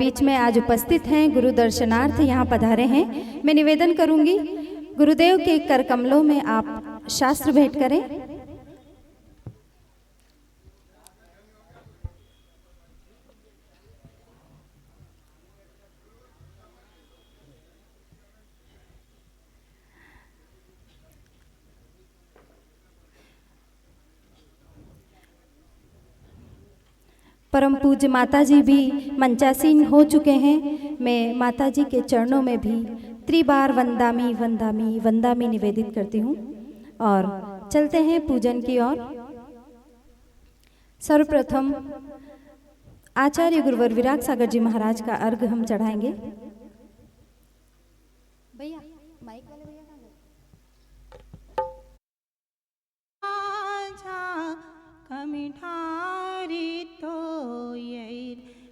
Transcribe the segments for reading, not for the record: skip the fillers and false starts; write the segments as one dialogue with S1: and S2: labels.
S1: बीच में आज उपस्थित हैं, गुरु दर्शनार्थ यहाँ पधारे हैं। मैं निवेदन करूंगी गुरुदेव के कर कमलों में आप शास्त्र भेंट करें। परम पूज्य माता जी भी मंचासीन हो चुके हैं। मैं माता जी के चरणों में भी त्रिबार वंदामी वंदामी वंदामी निवेदित करती हूँ और चलते हैं पूजन की ओर। सर्वप्रथम आचार्य गुरुवर विराग सागर जी महाराज का अर्घ हम चढ़ाएंगे। भैया माइक वाले भैया
S2: कमिठारितो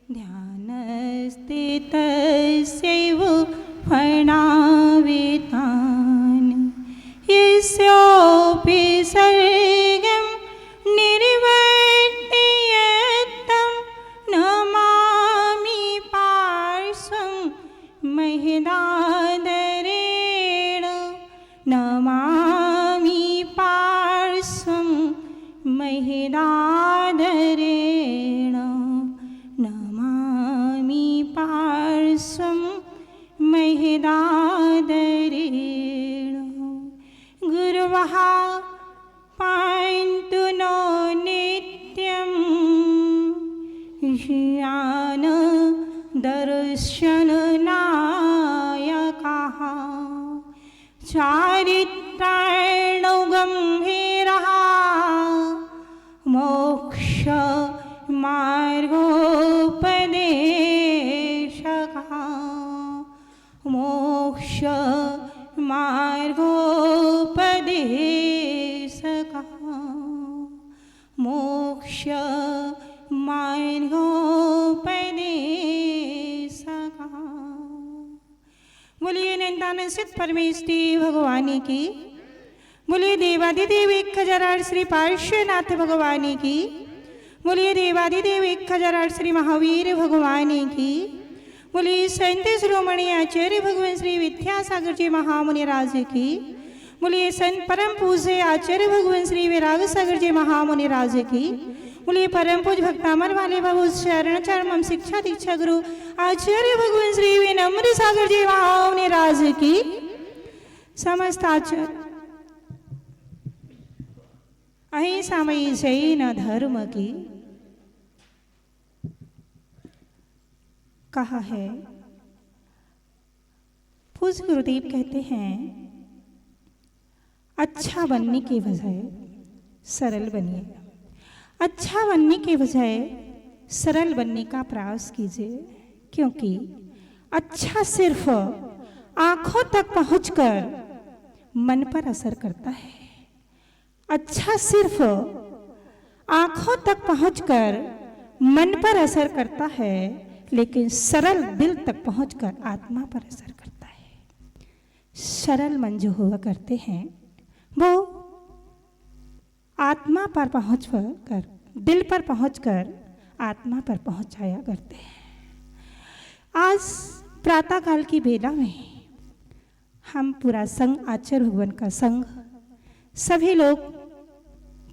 S2: ध्यानस्थितस्यैव फणावितान् यस्योऽपि सर्गं निर्वर्तयतं नमामि पार्श्वं महिदादरेण नमामि पार्श्वं महिदादरेण नमामि पार्श्वं महिदादरेण गुरवः पान्तु नो नित्यं ह्यान दर्शननायकः चारित्रेणो गम्भीरः मोक्ष मार्गोपदेशकः मोक्ष मार्गोपदेशकः मोक्ष मार्गोपदेशकः। बोलिए नैनतान स्थित परमेष्टि भगवानी की, बोलिए देवादिदेव 1008 श्री पार्श्वनाथ भगवानी की, बोलिए देवादिदेव 1008 श्री महावीर भगवानी की, बोलिए संत शिरोमणि आचार्य भगवान श्री विद्यासागर जी महामुनि राज की, बोलिए संत परम पूज्य आचार्य भगवान श्री विराग सागर जी महामुनि राज की, बोलिए परम पूज भक्तामर वाले बाबू शरण चरम शिक्षा दीक्षा गुरु आचार्य भगवान श्री विनम्र सागर जी महामुनि राज की। समस्त आचार्य अहिंसामयी जैन धर्म की कहा है। पूज्य गुरुदेव कहते हैं अच्छा बनने के बजाय सरल बनिए, अच्छा बनने के बजाय सरल बनने का प्रयास कीजिए, क्योंकि अच्छा सिर्फ आंखों तक पहुंचकर मन पर असर करता है। अच्छा सिर्फ आंखों तक पहुंचकर मन पर असर करता है, लेकिन सरल दिल तक पहुंचकर आत्मा पर असर करता है। सरल मन जो हुआ करते हैं वो आत्मा पर पहुंचकर दिल पर पहुंचकर आत्मा पर पहुंचाया करते हैं। आज प्रातःकाल की बेला में हम पूरा संघ आचार्य भगवान का संघ सभी लोग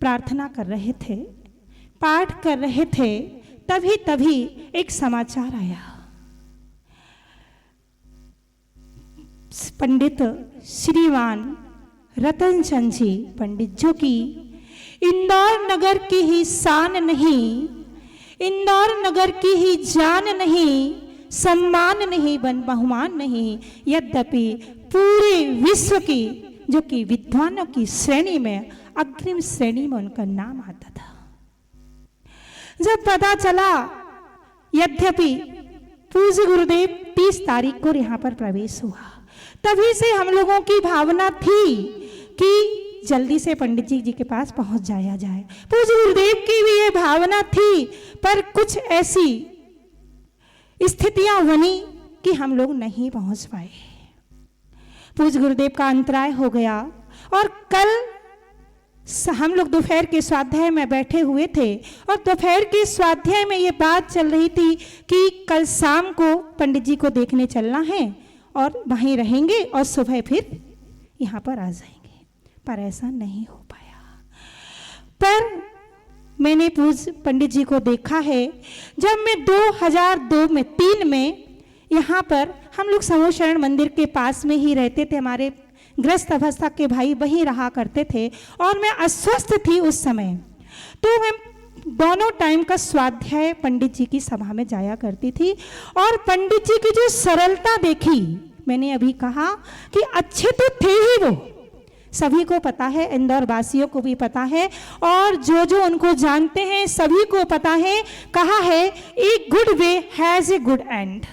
S2: प्रार्थना कर रहे थे, पाठ कर रहे थे, तभी एक समाचार आया। पंडित श्रीमान रतन चंद जी पंडित, जो कि इंदौर नगर की ही शान नहीं, इंदौर नगर की ही जान नहीं, सम्मान नहीं, बहुमान नहीं, यद्यपि पूरे विश्व की जो कि विद्वानों की श्रेणी में अग्रिम श्रेणी में उनका नाम आता था। जब पता चला, यद्यपि पूज्य गुरुदेव 30 तारीख को यहाँ पर प्रवेश हुआ, तभी से हम लोगों की भावना थी कि जल्दी से पंडित जी के पास पहुंच जाया जाए। पूज्य गुरुदेव की भी ये भावना थी, पर कुछ ऐसी स्थितियां बनी कि हम लोग नहीं पहुंच पाए। पूज्य गुरुदेव का अंतराय हो गया और कल हम लोग दोपहर के स्वाध्याय में बैठे हुए थे और दोपहर के स्वाध्याय में ये बात चल रही थी कि कल शाम को पंडित जी को देखने चलना है और वहीं रहेंगे और सुबह फिर यहाँ पर आ जाएंगे, पर ऐसा नहीं हो पाया। पर मैंने पूज्य पंडित जी को देखा है। जब मैं 2002 में 3 में यहाँ पर हम लोग समूह शरण मंदिर के पास में ही रहते थे, हमारे ग्रस्त अवस्था के भाई वहीं रहा करते थे और मैं अस्वस्थ थी उस समय, तो मैं दोनों टाइम का स्वाध्याय पंडित जी की सभा में जाया करती थी और पंडित जी की जो सरलता देखी, मैंने अभी कहा कि अच्छे तो थे ही वो, सभी को पता है, इंदौर वासियों को भी पता है और जो जो उनको जानते हैं सभी को पता है। कहा है a good way has a good end,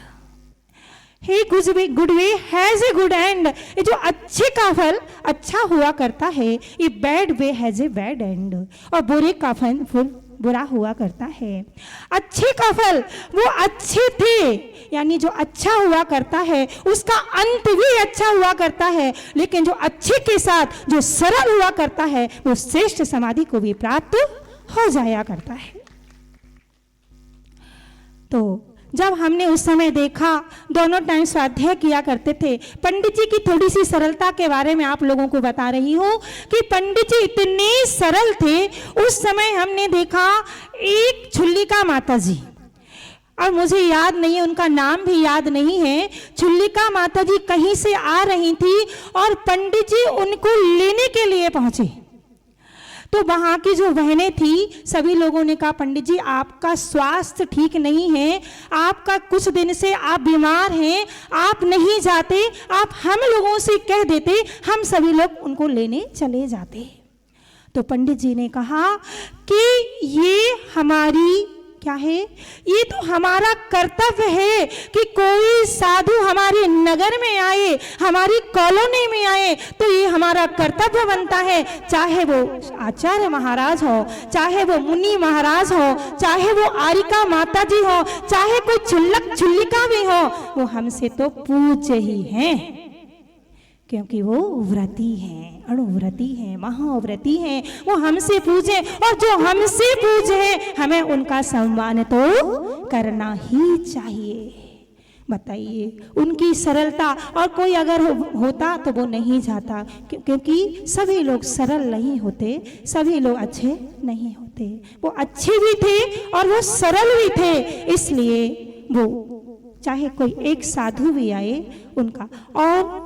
S2: हे good way has a good end. ये जो अच्छे का फल अच्छा हुआ करता है, ये bad way has a bad and, और बुरे का फल बुरा हुआ करता है। अच्छे का फल वो अच्छे थे, यानी जो अच्छा हुआ करता है उसका अंत भी अच्छा हुआ करता है, लेकिन जो अच्छे के साथ जो सरल हुआ करता है वो श्रेष्ठ समाधि को भी प्राप्त हो जाया करता है। तो जब हमने उस समय देखा, दोनों टाइम स्वाध्याय किया करते थे। पंडित जी की थोड़ी सी सरलता के बारे में आप लोगों को बता रही हूँ कि पंडित जी इतने सरल थे। उस समय हमने देखा एक छुल्लिका माता जी, और मुझे याद नहीं है, उनका नाम भी याद नहीं है, छुल्लिका माता जी कहीं से आ रही थी और पंडित जी उनको लेने के लिए पहुंचे। तो वहाँ की जो बहनें थी, सभी लोगों ने कहा पंडित जी आपका स्वास्थ्य ठीक नहीं है, आपका कुछ दिन से आप बीमार हैं, आप नहीं जाते, आप हम लोगों से कह देते, हम सभी लोग उनको लेने चले जाते। तो पंडित जी ने कहा कि ये हमारी क्या है, ये तो हमारा कर्तव्य है कि कोई साधु हमारे नगर में आए, हमारी कॉलोनी में आए, तो ये हमारा कर्तव्य बनता है, चाहे वो आचार्य महाराज हो, चाहे वो मुनि महाराज हो, चाहे वो आरिका माता जी हो, चाहे कोई छुल्लिका भी हो, वो हमसे तो पूज्य ही हैं, क्योंकि वो व्रती हैं, अणुव्रती हैं, महाव्रती हैं, वो हमसे पूजे, और जो हमसे पूजे हैं हमें उनका सम्मान तो करना ही चाहिए। बताइए उनकी सरलता, और कोई अगर होता तो वो नहीं जाता, क्योंकि सभी लोग सरल नहीं होते, सभी लोग अच्छे नहीं होते, वो अच्छे भी थे और वो सरल भी थे, इसलिए वो चाहे कोई एक साधु भी आए उनका। और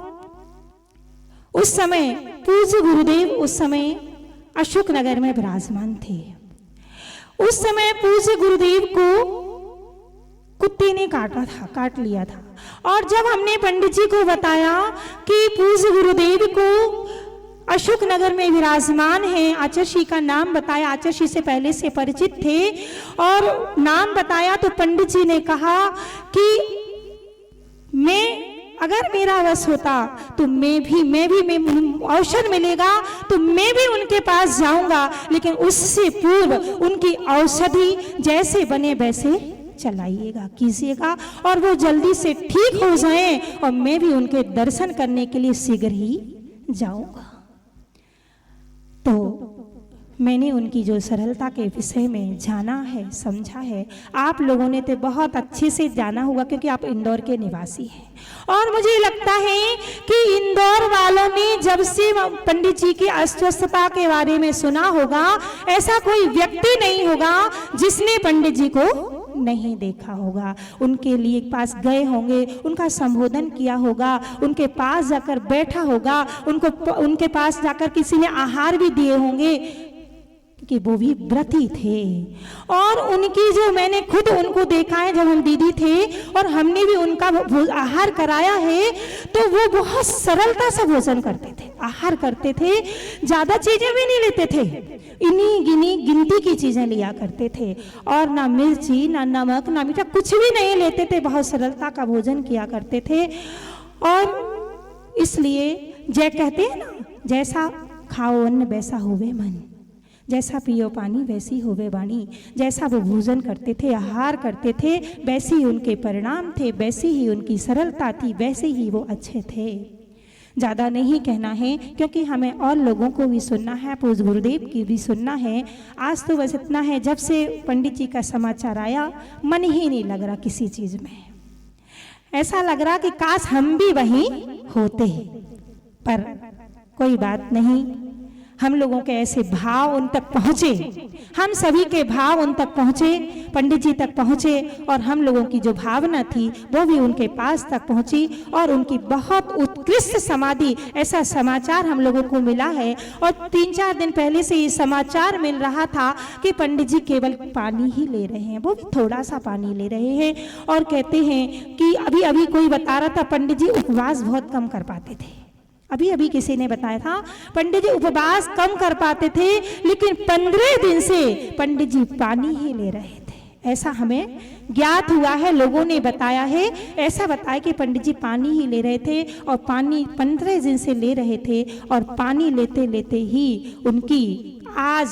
S2: उस समय पूज्य गुरुदेव उस समय अशोक नगर में विराजमान थे। उस समय पूज्य गुरुदेव को कुत्ते ने काट लिया था, और जब हमने पंडित जी को बताया कि पूज्य गुरुदेव को अशोक नगर में विराजमान है, आचार्य का नाम बताया, आचार्य से पहले से परिचित थे और नाम बताया, तो पंडित जी ने कहा कि मैं अगर मेरा वश होता तो मैं भी अवसर मिलेगा तो मैं भी उनके पास जाऊंगा, लेकिन उससे पूर्व उनकी औषधि जैसे बने वैसे चलाइएगा, कीजिएगा, और वो जल्दी से ठीक हो जाएं और मैं भी उनके दर्शन करने के लिए शीघ्र ही जाऊंगा। तो मैंने उनकी जो सरलता के विषय में जाना है, समझा है, आप लोगों ने तो बहुत अच्छे से जाना होगा क्योंकि आप इंदौर के निवासी हैं, और मुझे लगता है कि इंदौर वालों ने जब से पंडित जी की अस्वस्थता के बारे में सुना होगा, ऐसा कोई व्यक्ति नहीं होगा जिसने पंडित जी को नहीं देखा होगा, उनके लिए पास गए होंगे, उनका संबोधन किया होगा, उनके पास जाकर बैठा होगा, उनके पास जाकर किसी ने आहार भी दिए होंगे, कि वो भी व्रती थे। और उनकी जो मैंने खुद उनको देखा है, जब हम दीदी थे और हमने भी उनका आहार कराया है, तो वो बहुत सरलता से भोजन करते थे, आहार करते थे, ज्यादा चीजें भी नहीं लेते थे, इन्हीं गिनती की चीजें लिया करते थे, और ना मिर्ची, ना नमक, ना मीठा, कुछ भी नहीं लेते थे, बहुत सरलता का भोजन किया करते थे। और इसलिए जय कहते हैं ना, जैसा खाओ अन्न वैसा होवे मन, जैसा पियो पानी वैसी होवे वाणी, जैसा वो भोजन करते थे, आहार करते थे, वैसे ही उनके परिणाम थे, वैसी ही उनकी सरलता थी, वैसे ही वो अच्छे थे। ज़्यादा नहीं कहना है, क्योंकि हमें और लोगों को भी सुनना है, पूज्य गुरुदेव की भी सुनना है। आज तो बस इतना है, जब से पंडित जी का समाचार आया मन ही नहीं लग रहा किसी चीज़ में। ऐसा लग रहा कि काश हम भी वहीं होते, पर कोई बात नहीं। हम लोगों के ऐसे भाव उन तक पहुँचे, हम सभी के भाव उन तक पहुँचे, पंडित जी तक पहुँचे, और हम लोगों की जो भावना थी वो भी उनके पास तक पहुँची, और उनकी बहुत उत्कृष्ट समाधि, ऐसा समाचार हम लोगों को मिला है। और 3-4 दिन पहले से ये समाचार मिल रहा था कि पंडित जी केवल पानी ही ले रहे हैं, वो भी थोड़ा सा पानी ले रहे हैं। और कहते हैं कि अभी अभी कोई बता रहा था पंडित जी उपवास बहुत कम कर पाते थे। अभी अभी किसी ने बताया था पंडित जी उपवास कम कर पाते थे, लेकिन 15 दिन से पंडित जी पानी ही ले रहे थे। ऐसा हमें ज्ञात हुआ है, लोगों ने बताया है, ऐसा बताया कि पंडित जी पानी ही ले रहे थे, और पानी 15 दिन से ले रहे थे। और पानी लेते लेते ही उनकी आज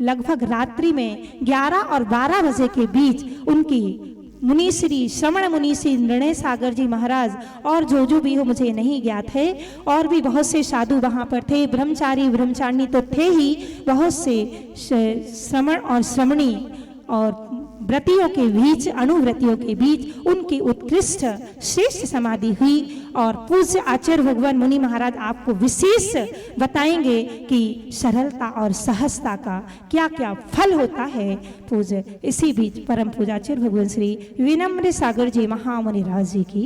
S2: लगभग रात्रि में 11 और 12 बजे के बीच उनकी मुनिश्री श्रवण मुनिश्री निर्णय सागर जी महाराज, और जो भी हो मुझे नहीं ज्ञात है, और भी बहुत से साधु वहाँ पर थे, ब्रह्मचारी ब्रह्मचारिणी तो थे ही, बहुत से श्रमण और श्रमणी और व्रतियों के बीच, अनुव्रतियों के बीच उनकी उत्कृष्ट श्रेष्ठ समाधि हुई। और पूज्य आचार्य भगवान मुनि महाराज आपको विशेष बताएंगे कि सरलता और सहजता का क्या क्या फल होता है। पूज्य इसी बीच परम पूज्य आचार्य भगवान श्री विनम्र सागर जी महामुनि राज जी की